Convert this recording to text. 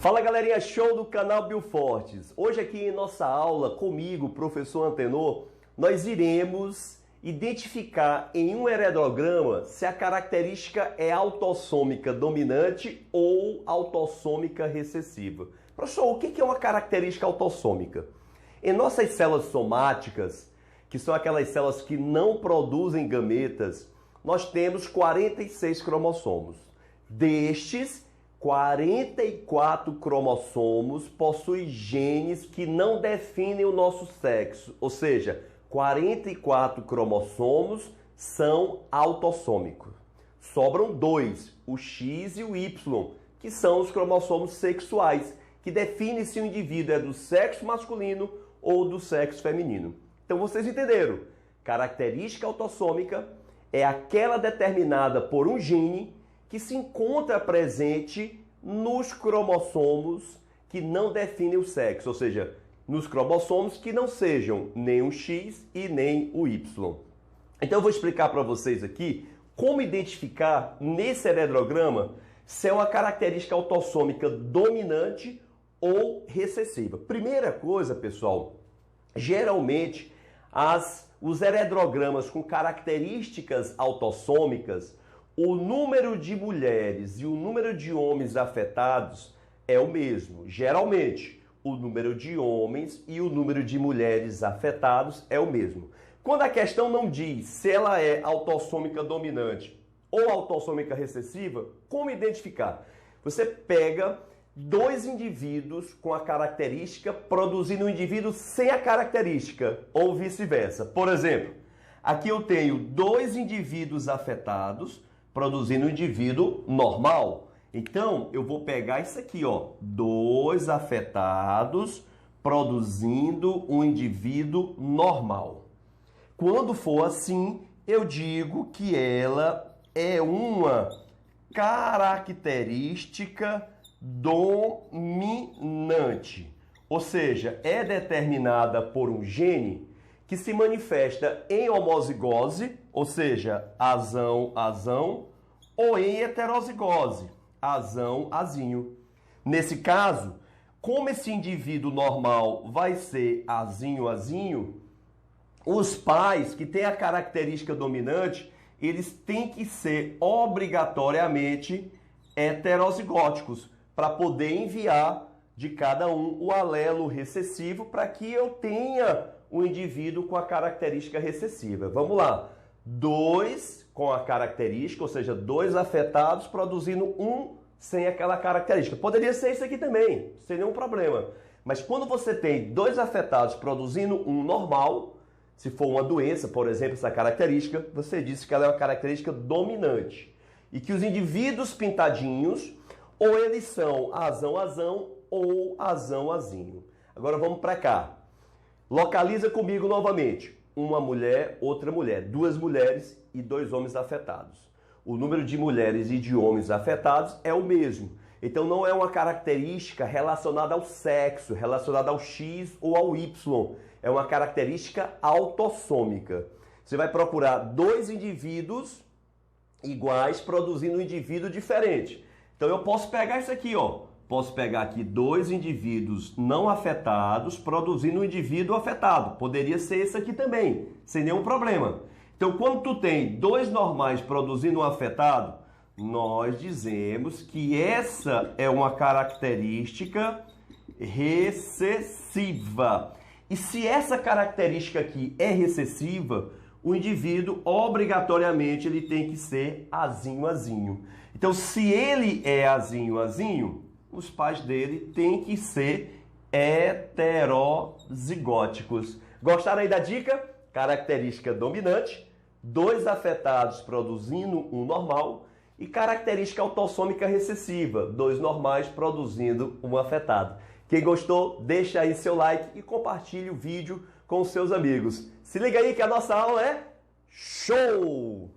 Fala galerinha, show do canal Biofortes. Hoje aqui em nossa aula, comigo, professor Antenor, nós iremos identificar em um heredograma se a característica é autossômica dominante ou autossômica recessiva. Professor, o que é uma característica autossômica? Em nossas células somáticas, que são aquelas células que não produzem gametas, nós temos 46 cromossomos. Destes, 44 cromossomos possuem genes que não definem o nosso sexo, ou seja, 44 cromossomos são autossômicos. Sobram dois, o X e o Y, que são os cromossomos sexuais, que definem se o indivíduo é do sexo masculino ou do sexo feminino. Então vocês entenderam? Característica autossômica é aquela determinada por um gene que se encontra presente nos cromossomos que não definem o sexo, ou seja, nos cromossomos que não sejam nem o X e nem o Y. Então eu vou explicar para vocês aqui como identificar nesse heredograma se é uma característica autossômica dominante ou recessiva. Primeira coisa, pessoal, geralmente os heredogramas com características autossômicas, o número de mulheres e o número de homens afetados é o mesmo. Geralmente, o número de homens e o número de mulheres afetados é o mesmo. Quando a questão não diz se ela é autossômica dominante ou autossômica recessiva, como identificar? Você pega dois indivíduos com a característica produzindo um indivíduo sem a característica, ou vice-versa. Por exemplo, aqui eu tenho dois indivíduos afetados produzindo um indivíduo normal. Então, eu vou pegar isso aqui, ó, dois afetados produzindo um indivíduo normal. Quando for assim, eu digo que ela é uma característica dominante, ou seja, é determinada por um gene que se manifesta em homozigose, ou seja, azão, ou em heterozigose, azinho. Nesse caso, como esse indivíduo normal vai ser azinho, os pais que têm a característica dominante, eles têm que ser obrigatoriamente heterozigóticos para poder enviar de cada um o alelo recessivo para que eu tenha um indivíduo com a característica recessiva. Vamos lá. Dois com a característica, ou seja, dois afetados produzindo um sem aquela característica. Poderia ser isso aqui também, sem nenhum problema. Mas quando você tem dois afetados produzindo um normal, se for uma doença, por exemplo, essa característica, você disse que ela é uma característica dominante. E que os indivíduos pintadinhos, ou eles são azão ou azinho. Agora vamos para cá. Localiza comigo novamente. Uma mulher, outra mulher. Duas mulheres e dois homens afetados. O número de mulheres e de homens afetados é o mesmo. Então não é uma característica relacionada ao sexo, relacionada ao X ou ao Y. É uma característica autossômica. Você vai procurar dois indivíduos iguais produzindo um indivíduo diferente. Então eu posso pegar isso aqui, ó. Posso pegar aqui dois indivíduos não afetados produzindo um indivíduo afetado. Poderia ser esse aqui também, sem nenhum problema. Então, quando tu tem dois normais produzindo um afetado, nós dizemos que essa é uma característica recessiva. E se essa característica aqui é recessiva, o indivíduo obrigatoriamente ele tem que ser azinho. Então, se ele é azinho, os pais dele têm que ser heterozigóticos. Gostaram aí da dica? Característica dominante, dois afetados produzindo um normal, e característica autossômica recessiva, dois normais produzindo um afetado. Quem gostou, deixa aí seu like e compartilhe o vídeo com os seus amigos. Se liga aí que a nossa aula é show!